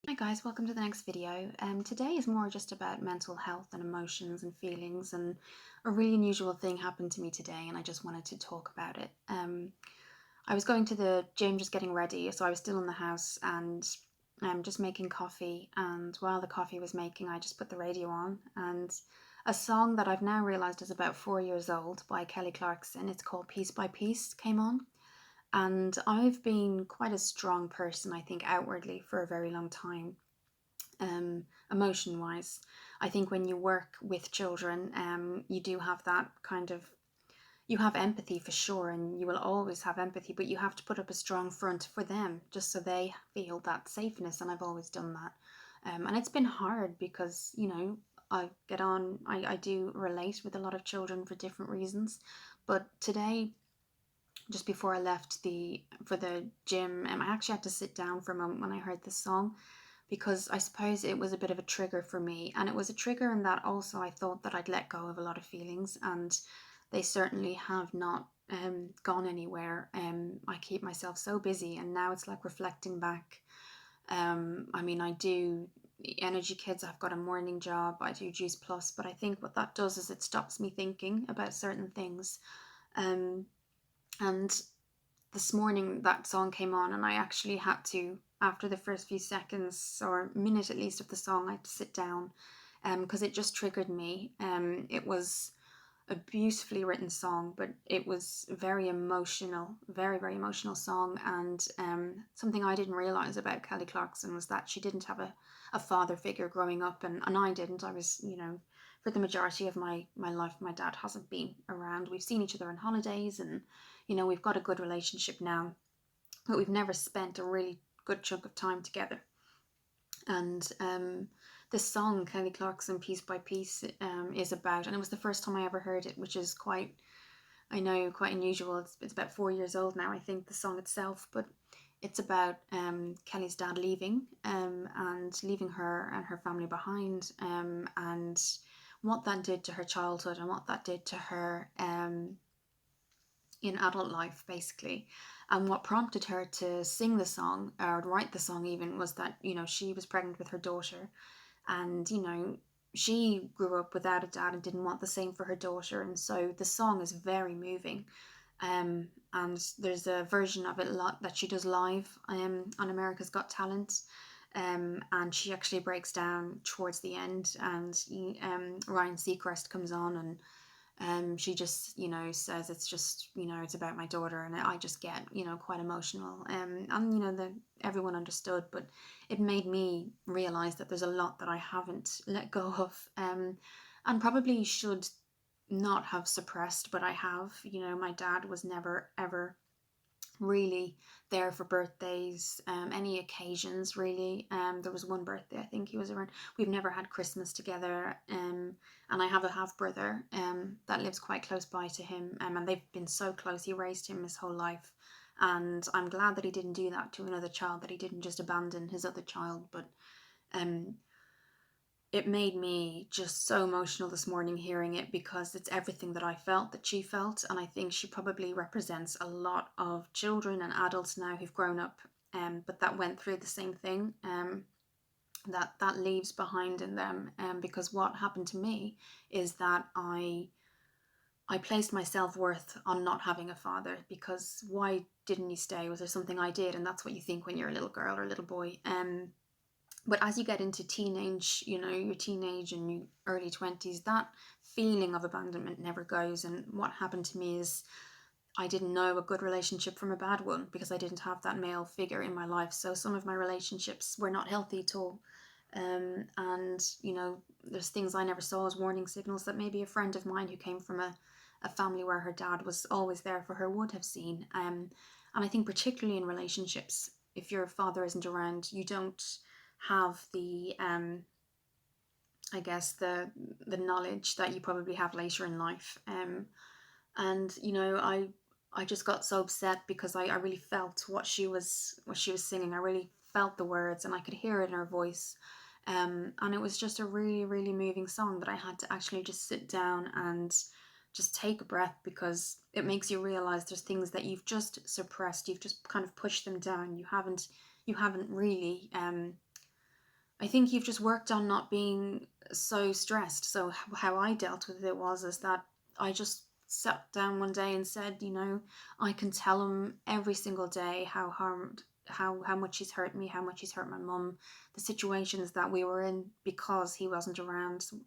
Hi guys, welcome to the next video. Today is more just about mental health and emotions and feelings, and a really unusual thing happened to me today and I just wanted to talk about it. I was going to the gym, just getting ready, so I was still in the house and just making coffee, and while the coffee was making I just put the radio on, and a song that I've now realised is about 4 years old by Kelly Clarkson, it's called Piece by Piece, came on. And I've been quite a strong person, I think, outwardly for a very long time, emotion wise. I think when you work with children, you do have that kind of, you have empathy for sure, and you will always have empathy, but you have to put up a strong front for them just so they feel that safeness. And I've always done that. And it's been hard because, I do relate with a lot of children for different reasons. But today, just before I left for the gym, I actually had to sit down for a moment when I heard this song, because I suppose it was a bit of a trigger for me, and it was a trigger in that also I thought that I'd let go of a lot of feelings, and they certainly have not gone anywhere. I keep myself so busy, and now it's like reflecting back. I do Energy Kids. I've got a morning job. I do Juice Plus, but I think what that does is it stops me thinking about certain things. Um, and this morning that song came on, and I actually had to, after the first few seconds or minute at least of the song, I had to sit down, because it just triggered me. It was a beautifully written song, but it was very emotional, very, very emotional song. And something I didn't realize about Kelly Clarkson was that she didn't have a father figure growing up, and I didn't. I was, for the majority of my life, my dad hasn't been around. We've seen each other on holidays, and, we've got a good relationship now, but we've never spent a really good chunk of time together. And this song, Kelly Clarkson, Piece by Piece, is about, and it was the first time I ever heard it, which is quite, I know, quite unusual. It's about 4 years old now, I think, the song itself, but it's about Kelly's dad leaving, and leaving her and her family behind, and what that did to her childhood and what that did to her in adult life, basically. And what prompted her to sing the song, or write the song even, was that, she was pregnant with her daughter, and, she grew up without a dad and didn't want the same for her daughter. And so the song is very moving. And there's a version of it a lot that she does live on America's Got Talent. And she actually breaks down towards the end, and Ryan Seacrest comes on, and she just, says it's just, it's about my daughter, and I just get, quite emotional. And everyone understood, but it made me realize that there's a lot that I haven't let go of, and probably should not have suppressed, but I have. My dad was never ever really there for birthdays, any occasions really. There was one birthday I think he was around. We've never had Christmas together, and I have a half brother that lives quite close by to him, and they've been so close. He raised him his whole life, and I'm glad that he didn't do that to another child, that he didn't just abandon his other child. But um, it made me just so emotional this morning hearing it, because it's everything that I felt that she felt, and I think she probably represents a lot of children and adults now who've grown up, but that went through the same thing, that leaves behind in them. Because what happened to me is that I placed my self-worth on not having a father, because why didn't he stay? Was there something I did? And that's what you think when you're a little girl or a little boy. But as you get into teenage, your teenage and your early 20s, that feeling of abandonment never goes. And what happened to me is I didn't know a good relationship from a bad one, because I didn't have that male figure in my life. So some of my relationships were not healthy at all. And, there's things I never saw as warning signals that maybe a friend of mine who came from a family where her dad was always there for her would have seen. And I think particularly in relationships, if your father isn't around, you don't have the I guess the knowledge that you probably have later in life. And I just got so upset, because I really felt what she was singing. I really felt the words, and I could hear it in her voice. And it was just a really, really moving song that I had to actually just sit down and just take a breath, because it makes you realize there's things that you've just suppressed. You've just kind of pushed them down. You haven't really I think you've just worked on not being so stressed. So how I dealt with it was is that I just sat down one day and said, I can tell him every single day how much he's hurt me, how much he's hurt my mum, the situations that we were in because he wasn't around. So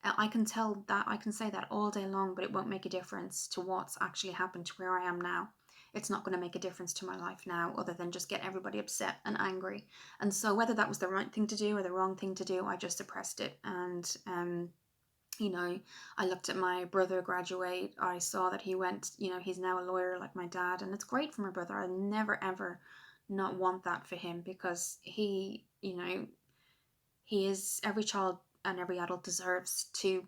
I can tell that, I can say that all day long, but it won't make a difference to what's actually happened to where I am now. It's not going to make a difference to my life now, other than just get everybody upset and angry. And so, whether that was the right thing to do or the wrong thing to do, I just suppressed it. And you know, I looked at my brother graduate. I saw that he went, he's now a lawyer like my dad, and it's great for my brother. I never ever not want that for him, because he is, every child and every adult deserves to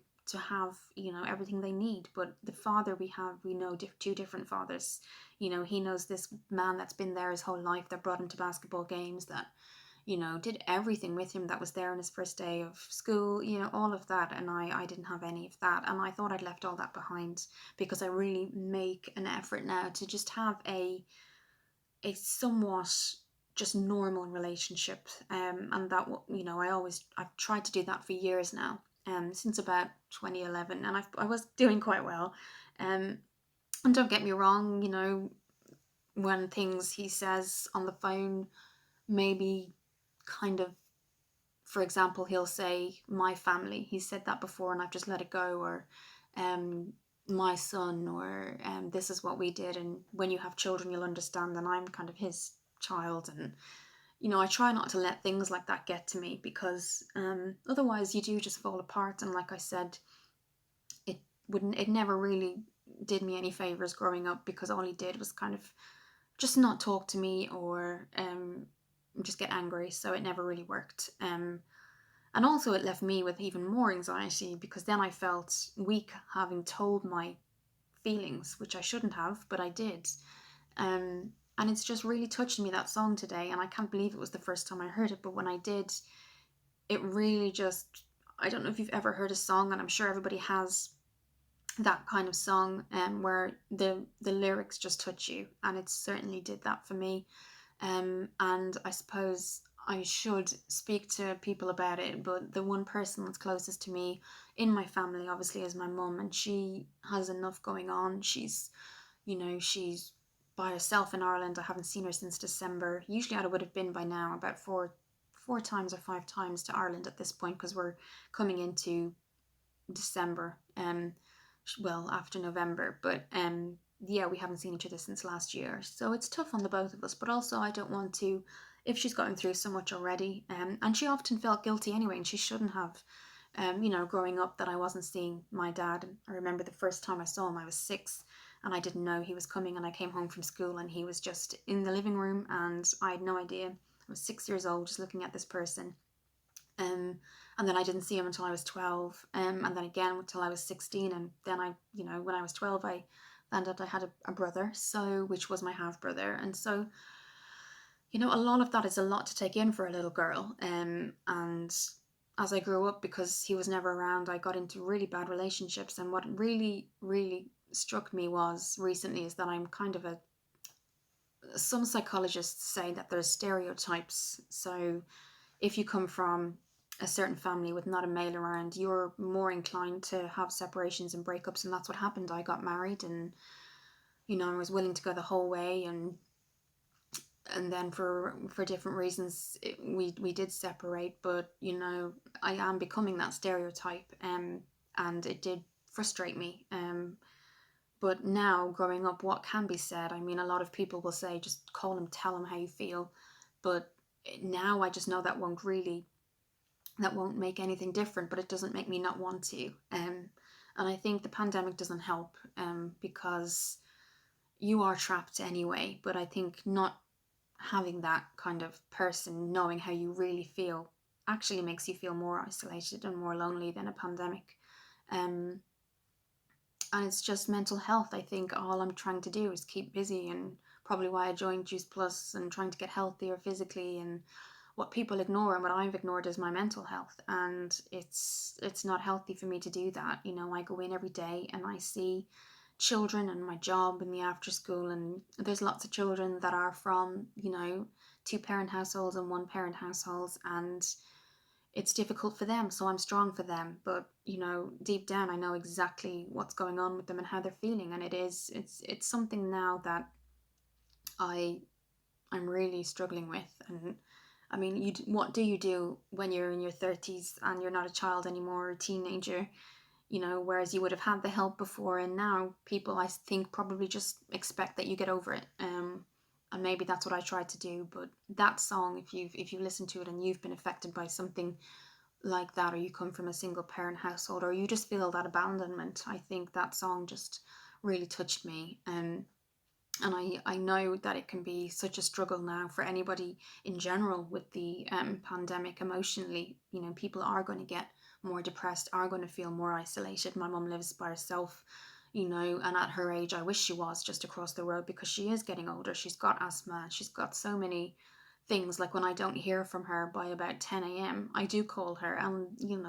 have everything they need. But the father we have, we know two different fathers. He knows this man that's been there his whole life, that brought him to basketball games, that did everything with him, that was there on his first day of school, all of that. And I didn't have any of that. And I thought I'd left all that behind, because I really make an effort now to just have a somewhat just normal relationship. And that, I've tried to do that for years now, since about 2011, and I was doing quite well. Um, and don't get me wrong, when things he says on the phone maybe kind of, for example, he'll say my family. He said that before, and I've just let it go. Or um, my son, or this is what we did. And when you have children, you'll understand that I'm kind of his child. And I try not to let things like that get to me, because otherwise you do just fall apart. And like I said, it it never really did me any favors growing up, because all he did was kind of just not talk to me, or just get angry. So it never really worked. And also it left me with even more anxiety, because then I felt weak having told my feelings, which I shouldn't have, but I did. And it's just really touched me, that song today, and I can't believe it was the first time I heard it. But when I did, it really just, I don't know if you've ever heard a song, and I'm sure everybody has that kind of song, where the lyrics just touch you, and it certainly did that for me. And I suppose I should speak to people about it, but the one person that's closest to me in my family, obviously, is my mum, and she has enough going on. She's by herself in Ireland. I haven't seen her since December. Usually I would have been by now, about four times or five times to Ireland at this point, because we're coming into December. Well, after November, but yeah, we haven't seen each other since last year. So it's tough on the both of us, but also I don't want to, if she's going through so much already, and she often felt guilty anyway, and she shouldn't have. Growing up, that I wasn't seeing my dad. I remember the first time I saw him, I was 6, and I didn't know he was coming, and I came home from school, and he was just in the living room, and I had no idea. I was 6 years old, just looking at this person. And then I didn't see him until I was 12, and then again until I was 16. And then when I was 12, I found out I had a brother, so, which was my half brother. And so, a lot of that is a lot to take in for a little girl. And as I grew up, because he was never around, I got into really bad relationships. And what really, really struck me was recently is that I'm kind of some psychologists say that there's stereotypes. So if you come from a certain family with not a male around, you're more inclined to have separations and breakups. And that's what happened. I got married, and I was willing to go the whole way, and then for different reasons we did separate. But I am becoming that stereotype, and it did frustrate me. But now, growing up, what can be said? I mean, a lot of people will say, just call him, tell him how you feel. But now I just know that won't make anything different, but it doesn't make me not want to. And I think the pandemic doesn't help, because you are trapped anyway. But I think not having that kind of person knowing how you really feel actually makes you feel more isolated and more lonely than a pandemic. Um, and it's just mental health. I think all I'm trying to do is keep busy, and probably why I joined Juice Plus, and trying to get healthier physically. And what people ignore, and what I've ignored, is my mental health. And it's not healthy for me to do that. I go in every day and I see children, and my job in the after school, and there's lots of children that are from 2-parent households and 1-parent households. And it's difficult for them, so I'm strong for them. But deep down, I know exactly what's going on with them and how they're feeling, and it's something now that I I'm really struggling with. And I mean, what do you do when you're in your 30s and you're not a child anymore, or a teenager? Whereas you would have had the help before, and now people, I think, probably just expect that you get over it. And maybe that's what I tried to do. But that song, if you listen to it and you've been affected by something like that, or you come from a single parent household, or you just feel that abandonment, I think that song just really touched me. And I know that it can be such a struggle now for anybody in general with the pandemic emotionally. People are going to get more depressed, are going to feel more isolated. My mum lives by herself, and at her age, I wish she was just across the road, because she is getting older. She's got asthma, she's got so many things. Like when I don't hear from her by about 10 a.m., I do call her, and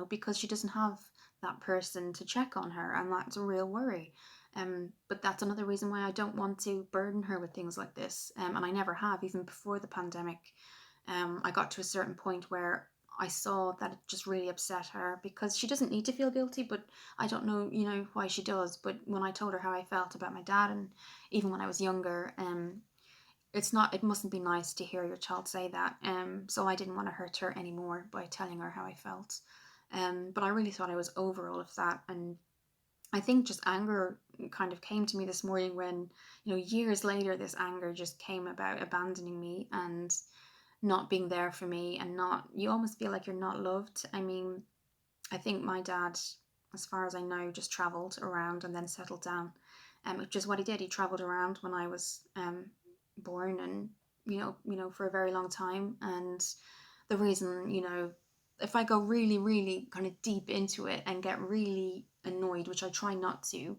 because she doesn't have that person to check on her, and that's a real worry. But that's another reason why I don't want to burden her with things like this. And I never have, even before the pandemic. I got to a certain point where I saw that it just really upset her, because she doesn't need to feel guilty, but I don't know, why she does. But when I told her how I felt about my dad, and even when I was younger, it mustn't be nice to hear your child say that. So I didn't want to hurt her anymore by telling her how I felt. But I really thought I was over all of that, and I think just anger kind of came to me this morning when, years later, this anger just came about abandoning me and not being there for me, and you almost feel like you're not loved. I mean, I think my dad, as far as I know, just traveled around and then settled down, which is what he did. He traveled around when I was born, and for a very long time. And the reason, if I go really, really kind of deep into it and get really annoyed, which I try not to,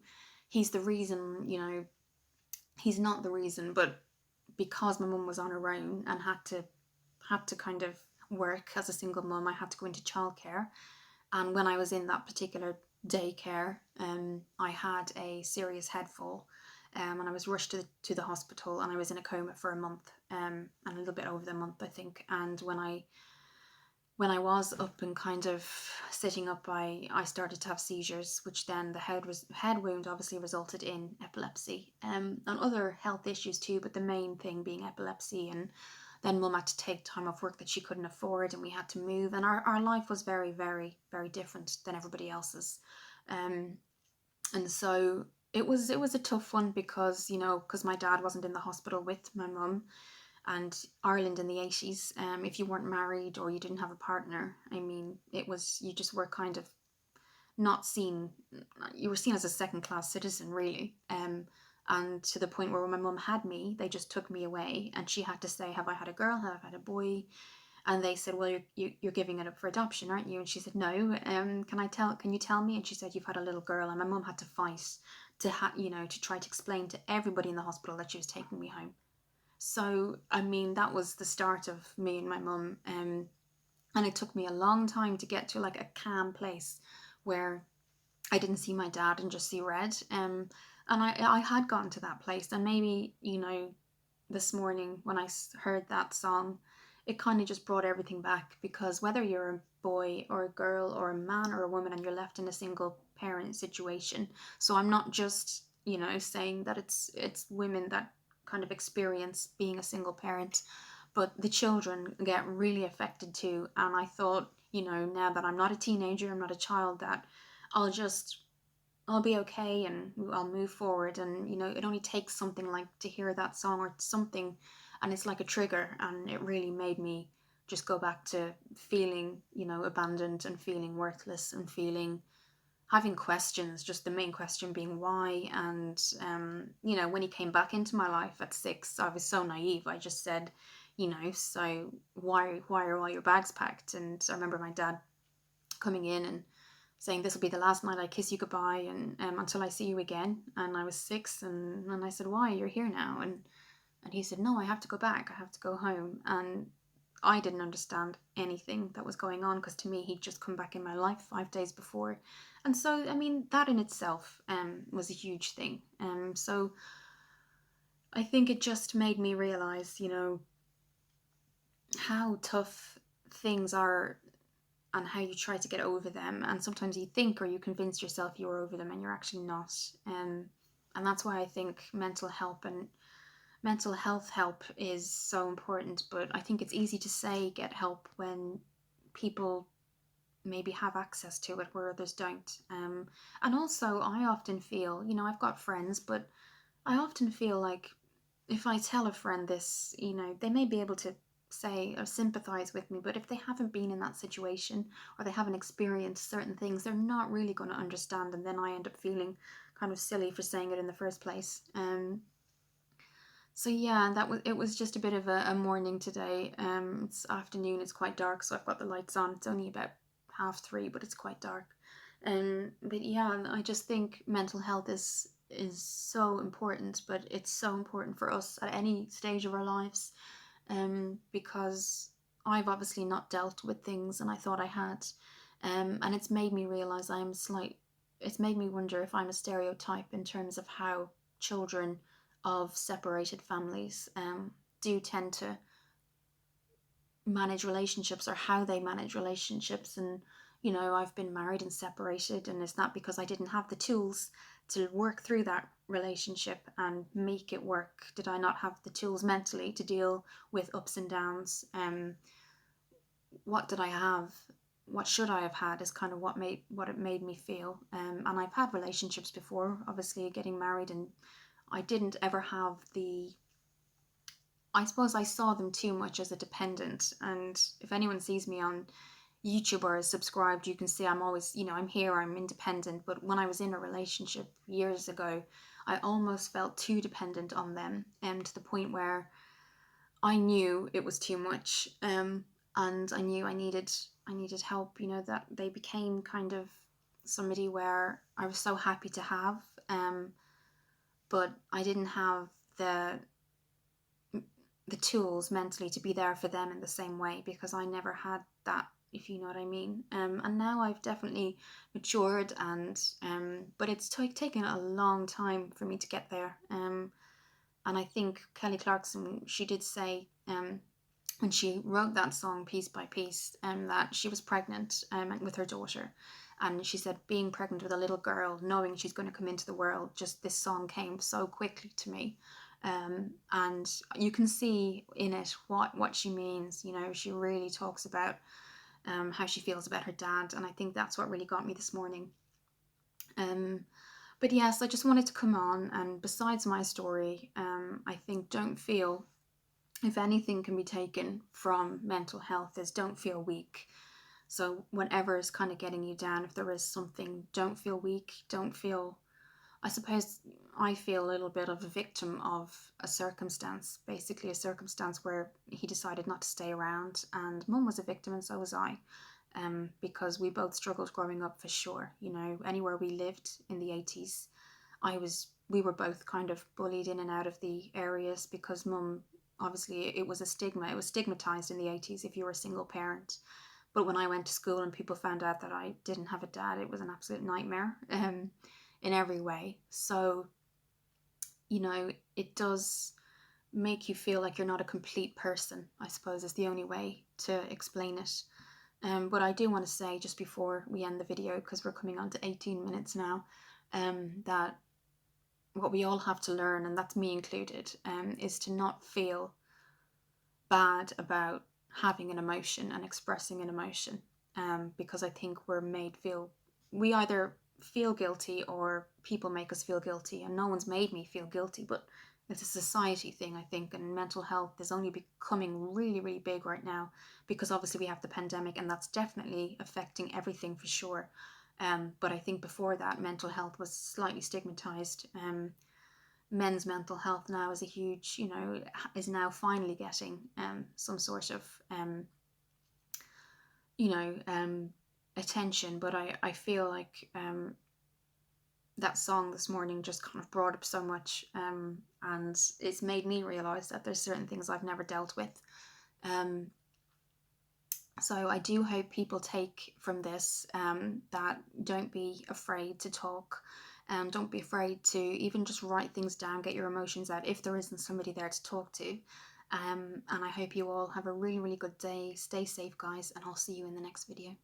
he's the reason. He's not the reason, but because my mum was on her own and had to kind of work as a single mum, I had to go into childcare. And when I was in that particular daycare, I had a serious head fall, and I was rushed to the hospital, and I was in a coma for a month, and a little bit over the month, I think. And when I was up and kind of sitting up, I started to have seizures, which then the head wound obviously resulted in epilepsy, and other health issues too, but the main thing being epilepsy. And then mum had to take time off work that she couldn't afford, and we had to move, and our life was very, very, very different than everybody else's. Um, and so it was a tough one, because my dad wasn't in the hospital with my mum. And Ireland in the 80s, if you weren't married or you didn't have a partner, I mean, you just were kind of not seen, you were seen as a second class citizen, really. And to the point where when my mum had me, they just took me away, and she had to say, have I had a girl? Have I had a boy? And they said, well, you're giving it up for adoption, aren't you? And she said, no. Can you tell me? And she said, you've had a little girl. And my mum had to fight to try to explain to everybody in the hospital that she was taking me home. So, I mean, that was the start of me and my mum. And it took me a long time to get to like a calm place where I didn't see my dad and just see red. And I had gotten to that place. And maybe, this morning when I heard that song, it kind of just brought everything back, because whether you're a boy or a girl or a man or a woman and you're left in a single parent situation. So I'm not just, saying that it's women that kind of experience being a single parent, but the children get really affected too. And I thought, now that I'm not a teenager, I'm not a child, that I'll just I'll be okay, and I'll move forward. And it only takes something like to hear that song or something, and it's like a trigger, and it really made me just go back to feeling, abandoned, and feeling worthless, and feeling having questions, just the main question being why. And when he came back into my life at 6, I was so naive. I just said, so why are all your bags packed? And I remember my dad coming in and saying, this will be the last night I kiss you goodbye, and until I see you again. And I was 6, and I said, why? You're here now. And he said, no, I have to go back. I have to go home. And I didn't understand anything that was going on, because to me, he'd just come back in my life 5 days before. And so, I mean, that in itself was a huge thing. So I think it just made me realize, how tough things are and how you try to get over them. And sometimes you think or you convince yourself you're over them and you're actually not. And that's why I think mental health help is so important. But I think it's easy to say get help when people maybe have access to it where others don't. And also, I often feel, I've got friends, but I often feel like if I tell a friend this, they may be able to say or sympathize with me, but if they haven't been in that situation or they haven't experienced certain things, they're not really going to understand. And then I end up feeling kind of silly for saying it in the first place. So yeah, it was just a bit of a morning today. It's afternoon, it's quite dark, so I've got the lights on. It's only about 3:30, but it's quite dark. But yeah, I just think mental health is so important, but it's so important for us at any stage of our lives. Because I've obviously not dealt with things and I thought I had. And it's made me realize it's made me wonder if I'm a stereotype in terms of how children of separated families do tend to manage relationships, or how they manage relationships. And I've been married and separated, and it's not because I didn't have the tools to work through that relationship and make it work. Did I not have the tools mentally to deal with ups and downs? What did I have? What should I have had is kind of what it made me feel. And I've had relationships before, obviously getting married, and I didn't ever have I suppose I saw them too much as a dependent. And if anyone sees me on YouTube or is subscribed, you can see I'm always, I'm here, I'm independent. But when I was in a relationship years ago, I almost felt too dependent on them, to the point where I knew it was too much, and I knew I needed help. That they became kind of somebody where I was so happy to have, but I didn't have the tools mentally to be there for them in the same way, because I never had that, if you know what I mean. And now I've definitely matured, and but it's taken a long time for me to get there. And I think Kelly Clarkson, she did say, when she wrote that song Piece by Piece, that she was pregnant with her daughter. And she said, being pregnant with a little girl, knowing she's going to come into the world, just this song came so quickly to me. And you can see in it what she means. She really talks about how she feels about her dad. And I think that's what really got me this morning. But yes, I just wanted to come on, and besides my story, I think don't feel, if anything can be taken from mental health, is don't feel weak. So whenever is kind of getting you down, if there is something, don't feel weak. Don't feel, I suppose I feel a little bit of a victim of a circumstance, basically a circumstance where he decided not to stay around, and Mum was a victim and so was I. Because we both struggled growing up, for sure. Anywhere we lived in the 80s, we were both kind of bullied in and out of the areas, because Mum, obviously it was a stigma. It was stigmatized in the 80s if you were a single parent. But when I went to school and people found out that I didn't have a dad, it was an absolute nightmare, in every way. So, it does make you feel like you're not a complete person, I suppose, is the only way to explain it. But I do want to say, just before we end the video, because we're coming on to 18 minutes now, that what we all have to learn, and that's me included, is to not feel bad about having an emotion and expressing an emotion. Because I think we either feel guilty or people make us feel guilty, and no one's made me feel guilty, but it's a society thing, I think. And mental health is only becoming really, really big right now, because obviously we have the pandemic, and that's definitely affecting everything, for sure. But I think before that, mental health was slightly stigmatized. Men's mental health now is a huge, is now finally getting some sort of, attention. But I feel like that song this morning just kind of brought up so much, and it's made me realize that there's certain things I've never dealt with. So I do hope people take from this, that don't be afraid to talk, don't be afraid to even just write things down, get your emotions out if there isn't somebody there to talk to. And I hope you all have a really, really good day. Stay safe, guys, and I'll see you in the next video.